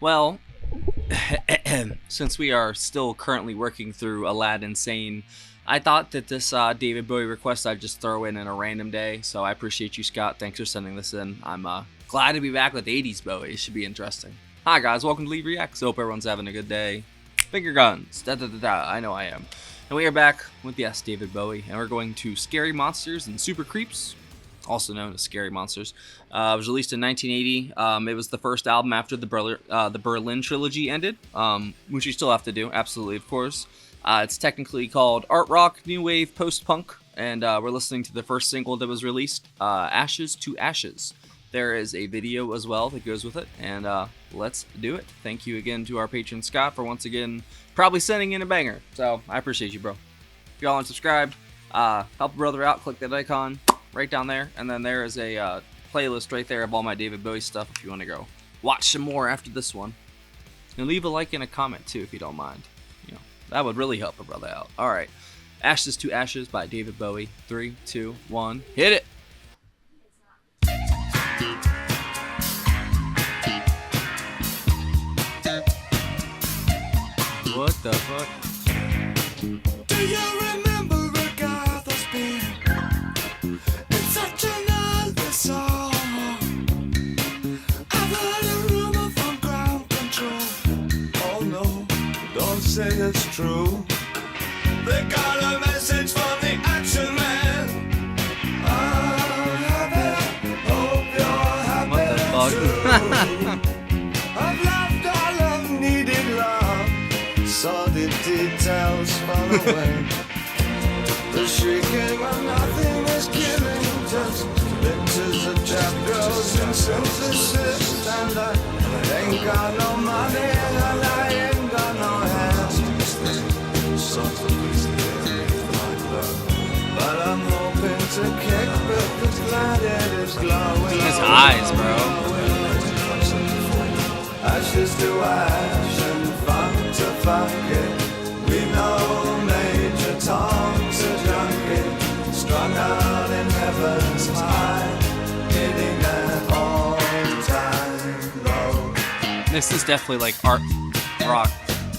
Well, since we are still currently working through Aladdin Sane, I thought that this David Bowie request I'd just throw in a random day. So I appreciate you, Scott. Thanks for sending this in. I'm glad to be back with 80s Bowie. It should be interesting. Hi guys, welcome to Leave Reacts. Hope everyone's having a good day. Finger guns, da da da da. I know I am. And we are back with yes, David Bowie, and we're going to Scary Monsters and Super Creeps, also known as Scary Monsters. It was released in 1980. It was the first album after the Berlin trilogy ended, which you still have to do, absolutely, of course. It's technically called Art Rock, New Wave, Post-Punk, and we're listening to the first single that was released, Ashes to Ashes. There is a video as well that goes with it, and let's do it. Thank you again to our patron Scott for once again probably sending in a banger, so I appreciate you, bro. If y'all aren't subscribed, help a brother out, click that icon right down there, and then there is a playlist right there of all my David Bowie stuff if you want to go watch some more after this one. And leave a like and a comment too if you don't mind. You know, that would really help a brother out. Alright. Ashes to Ashes by David Bowie. 3, 2, 1. Hit it! What the fuck? Do you remember a guy that's been in such an ugly song? I've heard a rumor from ground control. Oh no, don't say it's true. They got a message from the action man. I'm happy, hope you're happy. What the fuck? I've loved all I've needed love. Saw the details fall away. The shrieking when nothing is killing. Just pictures of chap girls and synthesis. And I ain't got no money and I ain't got no hands. But I'm hoping to kick because glad it is glowing. His eyes, bro. Ashes to ash and funk to funk it. We know Major Tom's a junkie, strung out in heaven's high, hitting that all-time low. This is definitely like art rock.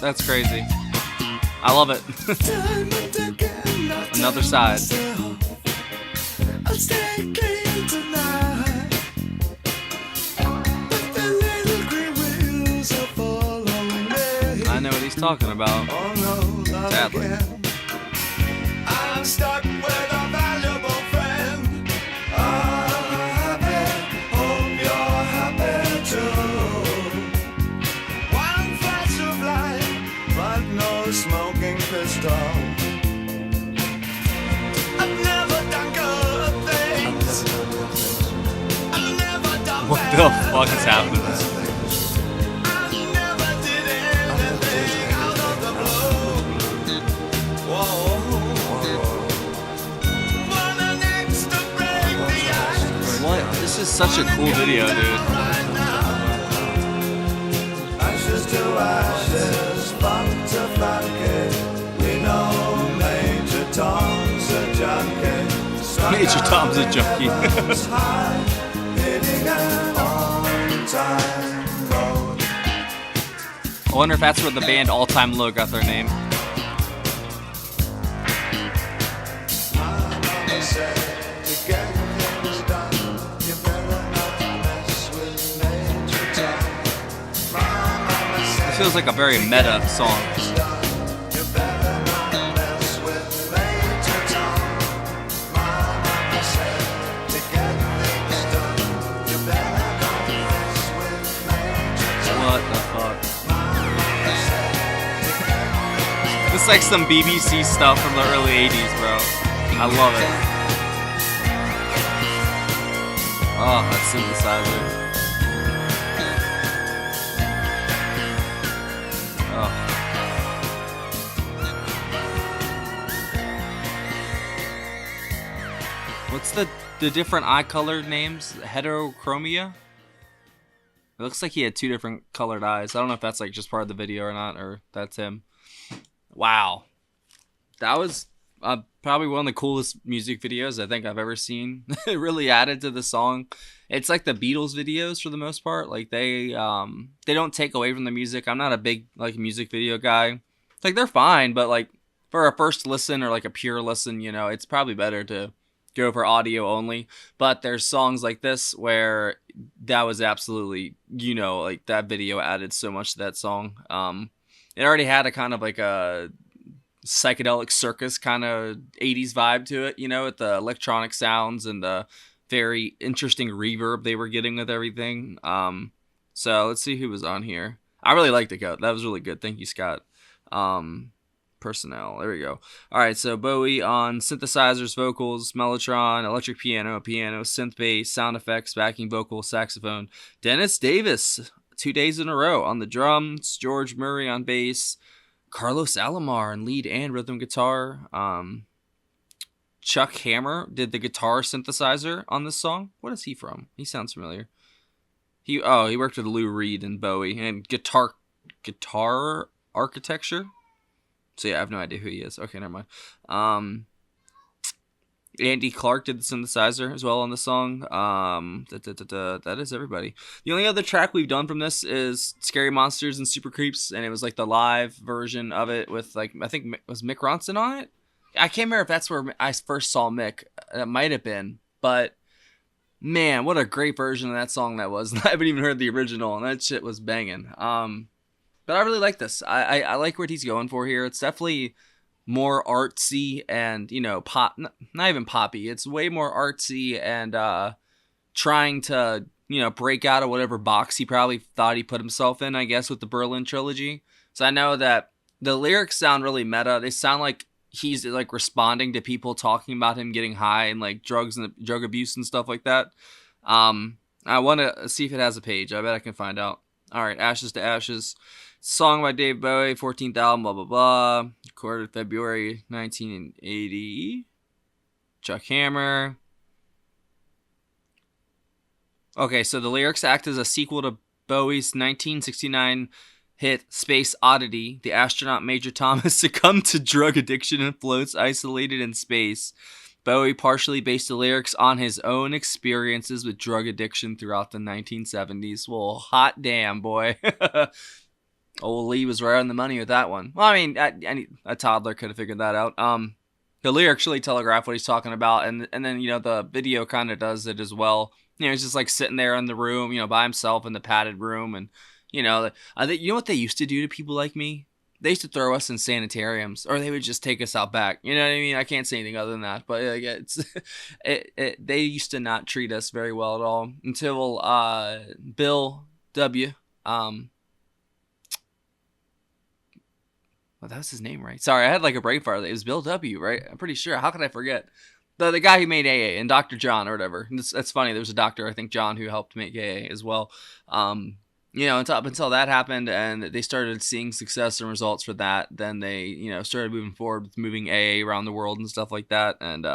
That's crazy. I love it. Another side. I'll stay clean tonight. But the little green wheels are following me. I know what he's talking about. Oh no, not Sadly. again. I'm stuck with a valuable friend. I'm happy, hope you're happy too. One flash of light, but no smoking pistol. I've never done good things. I've never done What the fuck is happening? I never did anything out of the blue. Whoa. Want an axe to break the ice. What? This is such a cool video, dude. Right now. Ashes to ashes, funk to funk. We know Major Tom's a junkie. Major Tom's a junkie. Hitting an all-time low. I wonder if that's where the band All Time Low got their name. Mama said, to get things done, you better not mess with Major Tom. Mama said, This feels like a very meta song. you better not mess with Major Tom. Mama said, to get things done, you better not mess with Major Tom. What the fuck? Mama said, to get It's like some BBC stuff from the early 80s, bro. I love it. Oh, that synthesizer. Oh. What's the different eye color names? Heterochromia? It looks like he had 2 different colored eyes. I don't know if that's like just part of the video or not, or that's him. Wow. That was probably one of the coolest music videos I think I've ever seen. It really added to the song. It's like the Beatles videos for the most part. Like they don't take away from the music. I'm not a big like music video guy. Like they're fine, but like for a first listen or like a pure listen, it's probably better to go for audio only. But there's songs like this where that was absolutely, like that video added so much to that song. It already had a kind of like a psychedelic circus kind of 80s vibe to it, with the electronic sounds and the very interesting reverb they were getting with everything. So let's see who was on here. I really liked it, Goat. That was really good. Thank you, Scott. Personnel. There we go. All right, so Bowie on synthesizers, vocals, mellotron, electric piano, synth bass, sound effects, backing vocal, saxophone. Dennis Davis, 2 days in a row on the drums. George Murray on bass. Carlos Alomar on lead and rhythm guitar. Chuck Hammer did the guitar synthesizer on this song. What is he from? He sounds familiar. He worked with Lou Reed and Bowie and guitar architecture. So yeah, I have no idea who he is. Okay, never mind. Andy Clark did the synthesizer as well on the song. That is everybody. The only other track we've done from this is Scary Monsters and Super Creeps, and it was like the live version of it with like, I think, was Mick Ronson on it? I can't remember if that's where I first saw Mick. It might have been, but man, what a great version of that song that was. I haven't even heard the original, and that shit was banging. But I really like this. I like what he's going for here. It's definitely more artsy and, pop, not even poppy. It's way more artsy and trying to, break out of whatever box he probably thought he put himself in, I guess, with the Berlin trilogy. So I know that the lyrics sound really meta. They sound like he's like responding to people talking about him getting high and like drugs and drug abuse and stuff like that. I want to see if it has a page. I bet I can find out. All right, Ashes to Ashes. Song by Dave Bowie, 14th album, blah, blah, blah. Recorded February 1980. Chuck Hammer. Okay, so the lyrics act as a sequel to Bowie's 1969 hit Space Oddity. The astronaut Major Thomas succumbed to drug addiction and floats isolated in space. Bowie partially based the lyrics on his own experiences with drug addiction throughout the 1970s. Well, hot damn, boy. Old Lee was right on the money with that one. Well, I mean, a toddler could have figured that out. The lyrics really telegraph what he's talking about, and then the video kind of does it as well. He's just like sitting there in the room, by himself in the padded room, and you know what they used to do to people like me? They used to throw us in sanitariums, or they would just take us out back. You know what I mean? I can't say anything other than that, but it's they used to not treat us very well at all until Bill W. Well, that was his name, right? Sorry, I had like a brain fart. It was Bill W., right? I'm pretty sure. How could I forget? The guy who made AA and Dr. John or whatever. That's funny. There was a doctor, I think John, who helped make AA as well. Up until that happened and they started seeing success and results for that, then they, started moving forward with moving AA around the world and stuff like that. And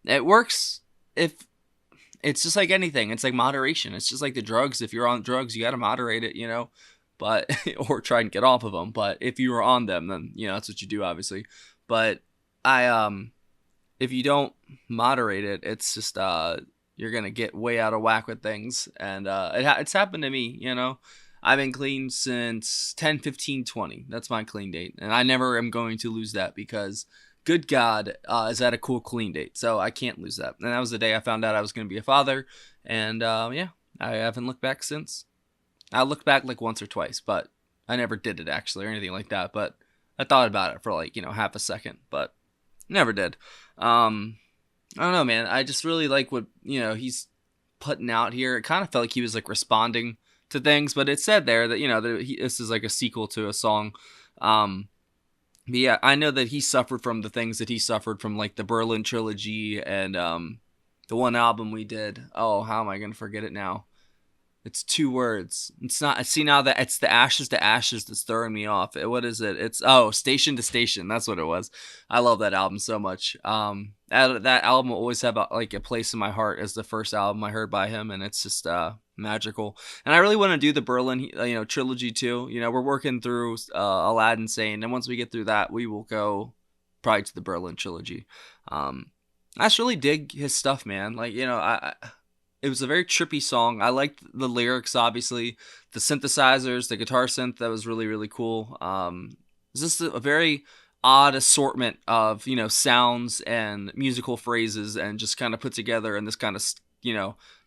it works if it's just like anything. It's like moderation. It's just like the drugs. If you're on drugs, you got to moderate it, but or try and get off of them. But if you were on them, then that's what you do, obviously. But if you don't moderate it, it's just you're gonna get way out of whack with things, and it's happened to me. I've been clean since 10/15/20. That's my clean date, and I never am going to lose that because, good God, is that a cool clean date? So I can't lose that. And that was the day I found out I was gonna be a father, and I haven't looked back since. I looked back like once or twice, but I never did it actually or anything like that. But I thought about it for like, half a second, but never did. I don't know, man. I just really like what, he's putting out here. It kind of felt like he was like responding to things, but it said there that, this is like a sequel to a song. But yeah, I know that he suffered from the things that he suffered from like the Berlin trilogy and the one album we did. Oh, how am I going to forget it now? It's 2 words. It's not. See, now that it's the Ashes to Ashes that's throwing me off. What is it? It's Station to Station. That's what it was. I love that album so much. That album will always have a place in my heart as the first album I heard by him, and it's just magical. And I really want to do the Berlin trilogy too. We're working through Aladdin Sane, and once we get through that, we will go probably to the Berlin trilogy. I just really dig his stuff, man. Like, it was a very trippy song. I liked the lyrics, obviously, the synthesizers, the guitar synth. That was really, really cool. It's just a very odd assortment of, sounds and musical phrases, and just kind of put together in this kind of,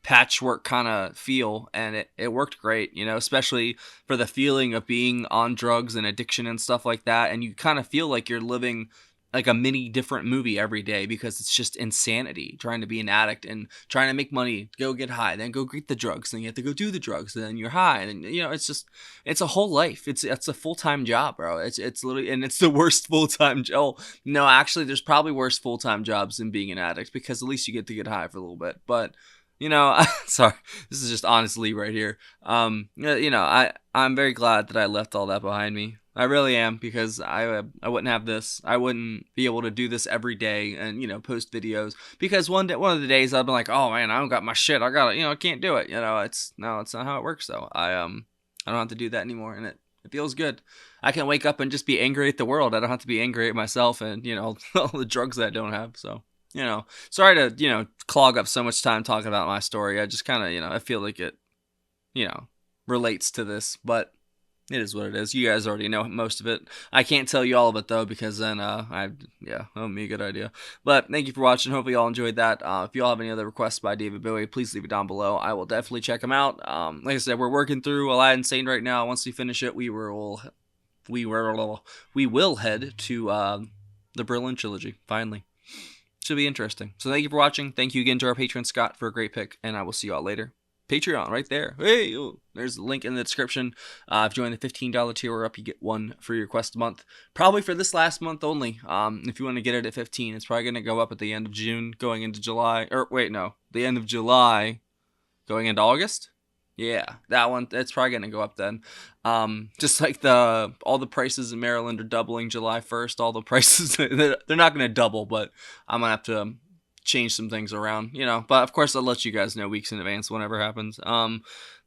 patchwork kind of feel. And it worked great, especially for the feeling of being on drugs and addiction and stuff like that. And you kind of feel like you're living like a mini different movie every day, because it's just insanity trying to be an addict and trying to make money, go get high, then go get the drugs, then you have to go do the drugs, and then you're high, and it's a whole life. It's a full-time job, bro. It's literally, and it's the worst full-time job. No, actually, there's probably worse full-time jobs than being an addict, because at least you get to get high for a little bit. But sorry, this is just honestly right here. I'm very glad that I left all that behind me. I really am, because I wouldn't have this. I wouldn't be able to do this every day and, post videos, because one of the days I've been like, oh man, I don't got my shit. I got it. I can't do it. It's not how it works though. I don't have to do that anymore, and it feels good. I can wake up and just be angry at the world. I don't have to be angry at myself and, all the drugs that I don't have. So, sorry to, clog up so much time talking about my story. I just kind of, I feel like it, relates to this, but it is what it is. You guys already know most of it. I can't tell you all of it though, because then that would be a good idea. But thank you for watching. Hopefully you all enjoyed that. If you all have any other requests by David Bowie, please leave it down below. I will definitely check them out. Like I said, we're working through Aladdin Sane right now. Once we finish it, we will head to the Berlin trilogy finally. Should be interesting. So thank you for watching. Thank you again to our patron Scott for a great pick, and I will see you all later. Patreon right there. Hey, there's a link in the description. If you join the $15 tier or up, you get one free request a month. Probably for this last month only. If you want to get it at 15, it's probably going to go up at the end of June, going into July. Or wait, no, the end of July, going into August. Yeah, that one. It's probably going to go up then. Just like all the prices in Maryland are doubling July 1st. All the prices they're not going to double, but I'm gonna have to change some things around, but of course I'll let you guys know weeks in advance whenever it happens.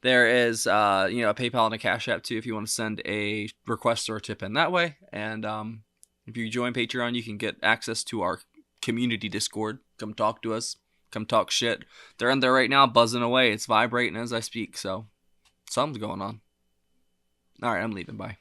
There is a PayPal and a Cash App too if you want to send a request or a tip in that way. And if you join Patreon, you can get access to our community Discord. Come talk to us, come talk shit. They're in there right now buzzing away. It's vibrating as I speak, so something's going on. All right, I'm leaving. Bye.